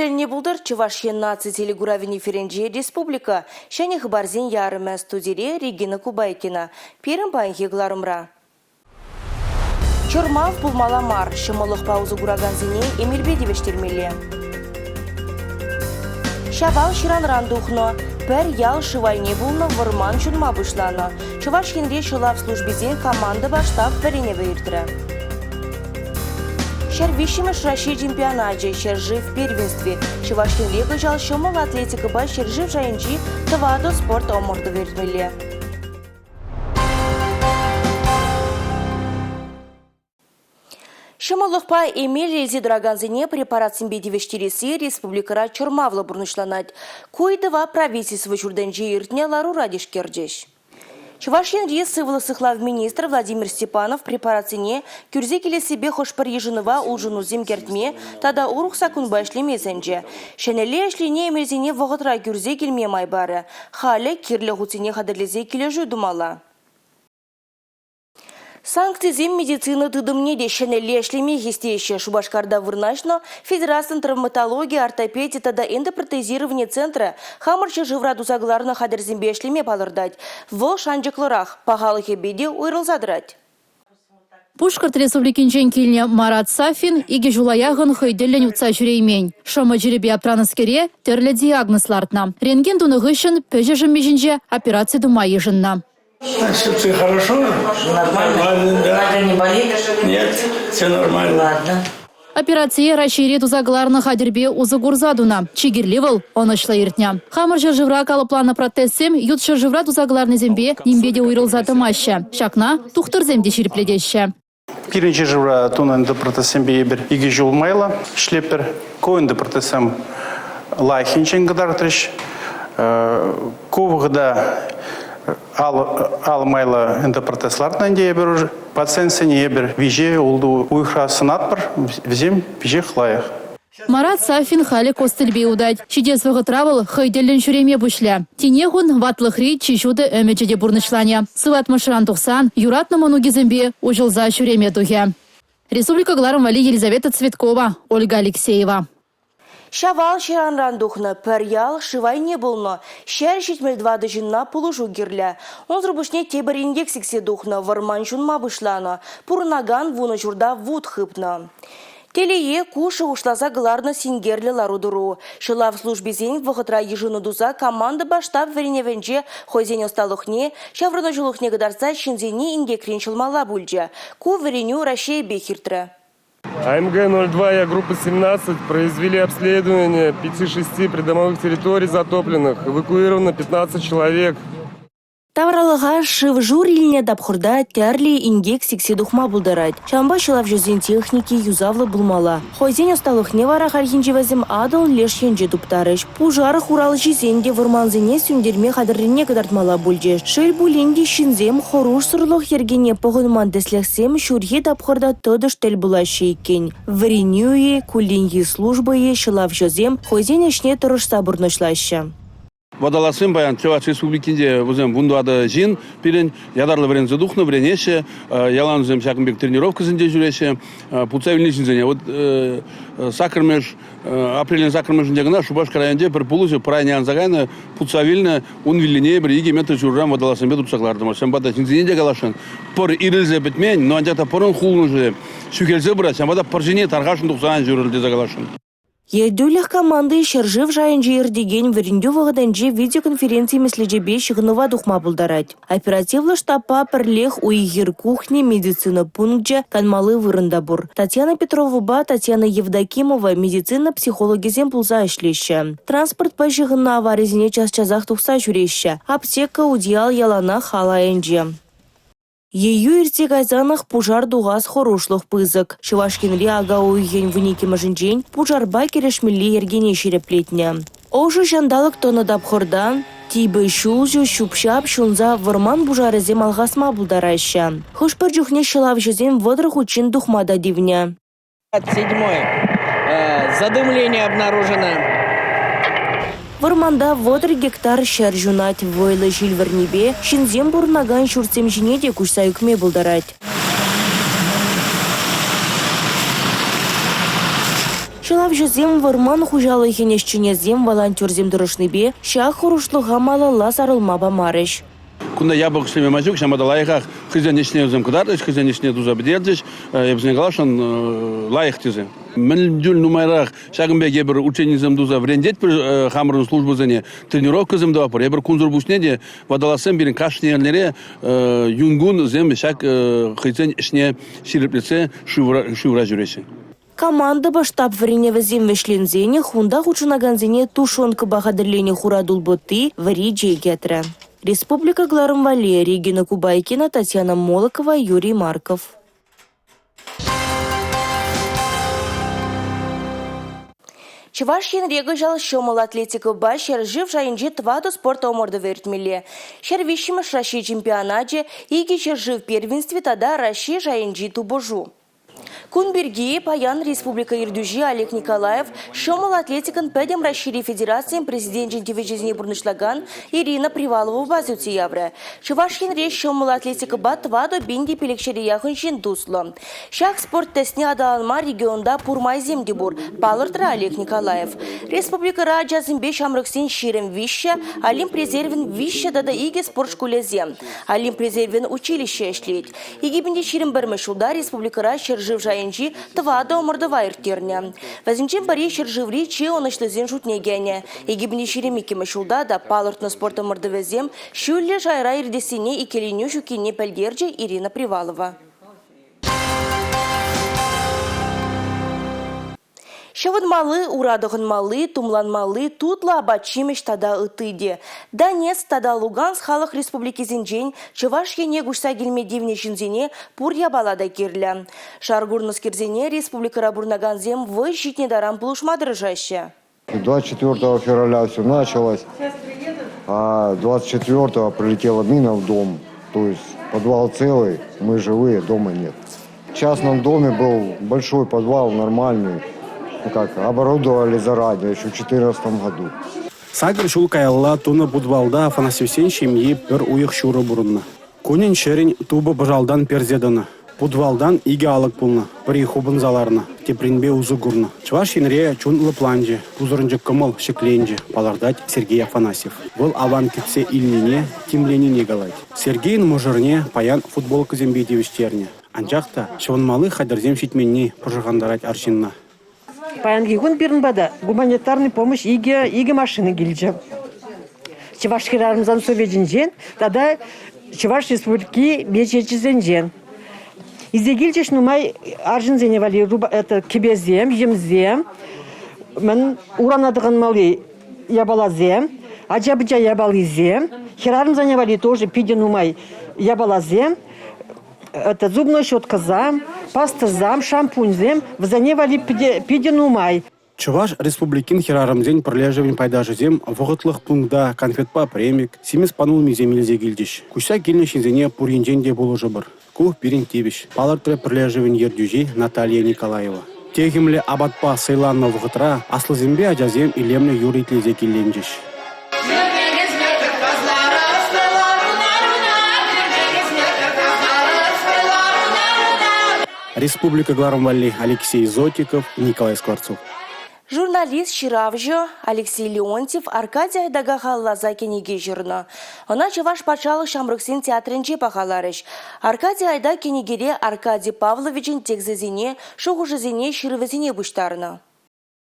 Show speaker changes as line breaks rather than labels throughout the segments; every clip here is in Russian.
Шелне булдар Чувашьен наци телегуравини Ференджи Республика, шәне барзин ярыма студире Регина Кубайкина, перім байынхи гларымра. Чормав булмаламар, шымылық паузы гураганзине Эмильбеди вештермелі. Шавал ширанран духно, пер ял шывайне булны вырман чунма бұшланы. Чувашьенре шылав службезен команда баштав пәрене вейрдірі. Шервишимыш Россия чемпионате, шержи в первенстве. Чувашьен лего жал шумал атлетика ба шержи в жайнчи, таваду спорт оморды вертмеле. Шамалықпа Эмилия Зидраганзине препарат симбеди вештереси республикара Чормавла бурнышланать. Койдыва правительство чурденжи иртне лару радиш кердеш. Чувашьен рейсы власыхлав министр Владимир Степанов препарацине кюрзе келе себе хошпар ежынова улжыну зимкертме, тада урухса кунбайшли месенже. Шенеле эшлине эмельзине вғытра кюрзе келме майбары. Халі кирлі ғуцине хадырлезе келе жүйдумала. Санкцизем медицины тыдымне де шенеле эшлеме хистейші Шубашкарда вырнашно Федерация травматологии, ортопедии тада эндопротезирование центра хамырчы живраду загларна хадырзембе эшлеме балырдать. В шанжыклырах пағалық ебеде уйрылзадырать.
Пушкарт республикинчен килне Марат Сафин иге жулаягын хойделен утса жүреймен. Шома жеребе аптраныскере терлі диагнозлартна. Рентген дунығышын пөжежім межінже операция дума ежынна.
Ты хорошо?
Нормально.
Да.
Не болит?
Нет, все нормально.
Ладно.
Операция расширит узагларны хадербе узагурзадуна. Чигирливал, он ошла иртня. Хамыржа живра калыплана протезсем, ютша живра узагларны зембе, нимбеде уйрылзаты маща. Шакна, тухтыр земде ширипледеща.
Пиринче живра тунанды протезсембе ебер иге жулмайла, шлепер, коинды протезсем лайхинчен гадартрыш, ковыгда ал майла эндопротезлардан ебер уже. Пациент сене ебер виже улду уйхра сынатпыр, визем виже хлаях.
Марат Сафин хали костыльбе удать. Чидес вғытравыл хойделен жүреме бұшля. Тенегун ватлықри чишуды өмеджеде бурнышланя. Сыват машыран тұқсан, юратны мұнуги зембе ужылза жүреме тухе. Республика Гларом Вали Елизавета Цветкова, Ольга Алексеева.
Шавал ширанран духна перял шивай не булно. Шер шитмельдвады жинна полужу гирля. Он зрубышне тебер индексиксе духна варман жунма бұшлана. Пурнаган вуна журда вуд хыпна. Телее кушы ушлаза гларна сингерлі ларудуру. Шыла в службе зень вғытра ежыну дуза команда баштаб вереневенже хойзень осталухне, шаврына жулухне гадарца шинзени ингекрин шылмала бульджа. Ку вереню Россия бехиртра.
АМГ-02 и группа 17 произвели обследование 5-6 придомовых территорий затопленных. Эвакуировано 15 человек.
Тавралыға шыв журиліне дапхурда тәрли ингек сиксе духма булдарать. Шамба шылав жүзен техники юзавлы булмала. Хойзен осталықне вара хархинжевазым адыл лешхенже туптарыш. Пужарых урал жезенде вырманзене сүндерме қадыррене кадартмала бульже. Шыл буленде шинзем хоруш сұрлық ергене пұғынман деслексем шурхе дапхурда тодыш тел булашы екен. Варенюе, кулинги службые шылав жүзем хойзен ішне тұрыш сабырнышлашы.
Водолазым баян Чуваш республикинде возем вундуада жин пирен ядарлы врен задухна вренеше ялан зем шакынбек тренировка зенде жүреше пуцавильный зенде вот сакырмеш апрелен сакырмеш дегна Шубашкар районде бір пулусе прайнян загайна пуцавильна унвилине бір иге метр журрам водолазым бе тупсаклардым шамбада зенде галашын пор ирилзе битмен но андята порын хулны же шүкелзе бра шамбада поржине таргашын туксан жүрүлде загалашын.
Едулях команды шержив жайынжы ердеген верендю вағыданжы видеоконференции меследжебе шығынова духма бұлдарать. Оперативлы штапа пірлех уйгер кухне медицина пунктжа канмалы вырында бұр. Татьяна Петрова, Татьяна Евдокимова медицина психологизем пулза ішлеші. Транспорт па шығынна аваризіне час-чазақ тұқса жүреші. Аптека удиал ялана хала әнже. Ею иртек айзанах пужар дугас хорушлых пызык. Шывашкинли ага уйген вынеки мажинжень пужарба керешмелли ергене шереплетня. Ожу жандалык тоны дапхордан, тибы шулжу шупшап шунза вырман бужарызем алгасма булдараща. Хошпар жухне шылав жезем водрых учин духмада дивня.
7. Задымление обнаружено.
Варманда водыр гектар шар жунать войлы жилвернебе, шинзем бурнаган шурцем жинеде кушса үкме булдарать. жызем вырман хужалы хенешчинезем волонтерзем дұрышныбе шақ хурушлыға малалла сарылма бамарыш.
Кунда ябық ішлеме мажук, шамада лайықақ қызен ішіне өзім кыдардыш, қызен ішіне дуза бідердіш, ебізіне қалашын лайық тезе. Мен дүл нумайрақ шағынбек ебір ученизм дуза врендет бір хамырын службызыне тренировка зімді вапыр. Ебір кунзур бушне де вадаласым бірін кашнерлері юнгун зем шақ қызен ішіне шириплесе шувра жүресі.
Команда баштап варенева земвешлензене хунда хучынаганзене тушонка бахадырлене хурадул боты вари джейгетры. Республика Гларымвали, Регина Кубайкина, Татьяна Молокова, Юрий Марков. Чувашин рега жал шомал атлетика ба шержив жайынжи тваду спорта оморды вертмеле. Шервищимыш Россия чемпионате иги шержив первенстве тада Россия жайынжи тубожу. Кунберги, Паян, Республика Ирдюжи, Олег Николаев, шомал атлетикан педем расшири федерациям президент Жентивежизни Бурнышлаган Ирина Привалова базюти явре. Чувашин реш шомал атлетика бат вадо бинди пелекшери яхын дусло. Шах спорт тесни адалма регионда Пурмай земдебур, палыртра Олег Николаев. Республика Раджа Зимбе Шамрыксин ширем вища, Алим презервин вища дада иге спорт школезе. Алим презервин училище шлеть. Иги бинди ширем бермешуда Республика Раджа жив жайынжи твада омырдыва иртерне. Вазинчен бари шерживри че он ишлезен шутнегене. Егибни ширемики мешулда да палыртны спорта мырдывезем шүлле жайра ирдесине и келеню шукине пельдерджи Ирина Привалова. Шавын малы, урадығын малы, тумлан малы, тутла абачимеш тада ытыде. Донец тада Луганск халық республики зенжен, Чуваш ене гушса гельмедивне жинзене пур ябалада керлі. Шаргурныс керзене республика Рабурнаганзем вы житне дарам плушмадыры жаще.
24 февраля все началось, а 24 прилетела мина в дом. То есть подвал целый, мы живые, дома нет. В частном доме был большой подвал, нормальный. Оборудовали заранее, еще в 2014 году.
Сагр шул каялла туна будвалда Афанасьевсен семьи пер уйых шуры бурынна. Кунин шерин туба бажалдан перзедана. Будвалдан иге алык пулна, прихубын заларна, тепринбе узугурна. Чваш инре чун лыпланджи, узырынжы кымыл шекленджи, палардать Сергей Афанасьев. Был аван кетсе ильнине, тимленине галать. Сергейн мужырне паян футболка зембедевиштерне. Анчахта шывынмалы хадырзем шитменне пожыгандарать аршинна.
Паянгигун бирнбада гуманитарный помощь иге машины гильджа. Чувашкирарымзан совединжен, тогда Чуваш республики бечечизенжен. Изде гильджеш нумай аржинзене вали это кебезем, емзем, мен уранадыгын мали ябалазем, аджабыджа ябализем, хирарымзане вали тоже пиде нумай ябалазем, это зубной щетка зам, паста зам, шампунь зам, в заневали пидину май.
Чуваш республикин хирарамзен пролежевин пайдажы зем, вғытлық пункта конфетпа премик, семес панулми земелзе гильдиш. Куся гильнешинзене пуринженде болу жыбыр. Кух пирин тибиш. Палыртре пролежевин ердюжи Наталья Николаева. Тегімлі абатпа сайланна вғытра, аслы зембе аджазем илемне юритлезе келленжиш. Республика Гларымвали, Алексей Зотиков, Николай Скворцов.
Журналист Ширавжо, Алексей Леонтьев, Аркадий Айдагахалла закенеге жирна. Она Чуваш пачалы Шамрыксин театрынче пахаларыш. Аркадий Айда кенегере Аркадий Павловичin текзезине, шуғужызине ширывезине буштарына.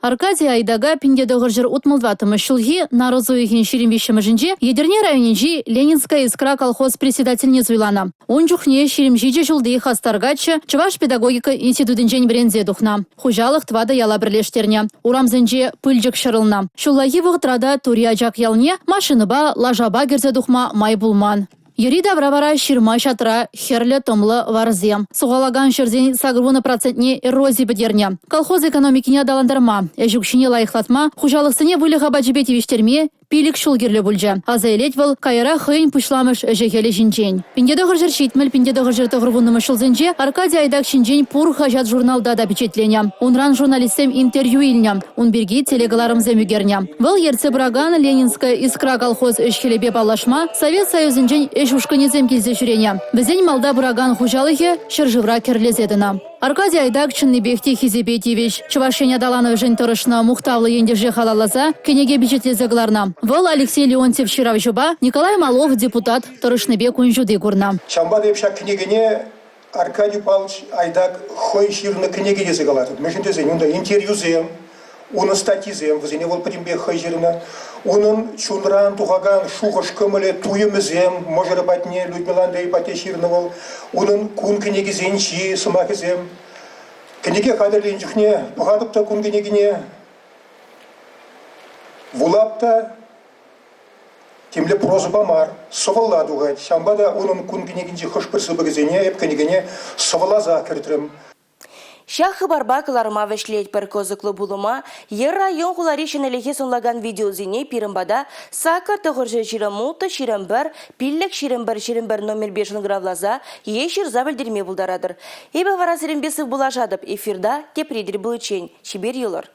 Аркадий Айдага пиндедогыр жыр утмылдватымы шылги нарозуйхин ширимвишімі жінже едерне районенжи Ленинская искра колхоз председательне звилана. Он жухне ширимжиже жылды хастаргачы Чуваш педагогика институтынжен брензе духна. Хужалық твада яла бірлештерне. Урамзынже пыльжік шырылна. Шуллаги вғытрада туриаджак ялне машыныба лажаба герзе духма май булман. Юрида вравара ширма шатра херле томлы варзем. Сугалаган шерзен сагруна процентне эрозии бедерне. Колхоз экономикине даландарма. Эжукшине лайхлатма. Хужалықсыне вылыға баджибетевиштерме пилик шулгерлі бүлже. Азайлет выл кайра хыйн пышламыш жегелі жинжен. Пиндедогыр жыр шитмел, пиндедогыр жыр тұғырвунымы шылзынже Аркадий Айдак шинжен пур хажат журналда да печетлене. Унран журналистем интервью илне. Унберги телегаларым земюгерне. Выл ерце браган Ленинская искра колхоз эшхелебе балашма Совет Союзынжен эшушканезем келзе жүрене. Бізен малда браган хужалығы шыржывра керлезедіна. Аркадий Айдак чыннебехте хизебетевич. Чувашения даланы жын тұрышына мұқтавлы ендеже халаласа, кенеге бюджетлезегларна. Вол Алексей Леонтьев Ширавжуба, Николай Малов депутат тұрышнебе күнжуды көрна.
Шамбада епшак книгине Аркадий Павлович Айдак хой ширны книги езегалатыд. Мешіндезен, онда интервьюзем, оның статизем, візене ол пірімбе хой жирна. Оның чунран туғаган шуғыш көмілі туйымызем, можыры батне Людмиландай пате ширны ол. Оның күн книгизен ши, сымақызем. Книге қадырлен жүхне, бұғадыпта күн книгине. Вулапта темле проза бамар, совалла дугать. Шамбада оның күн книгинже хош бірсі бүгізене, еп книгине совалаза кіртірім.
Шахы барбакаларыма вешлеть per козыклы булыма, ер район хуларишын әлеге сонлаган видеозине пирымбада сакар тұғыржы жирамуты ширамбар, пиллек ширамбар номер 5 гравлаза, ешір забілдерме бұлдарадыр. Ебі вара сірімбесів бұлажадып, эфирда тепредір бұлычен, шибер юлар.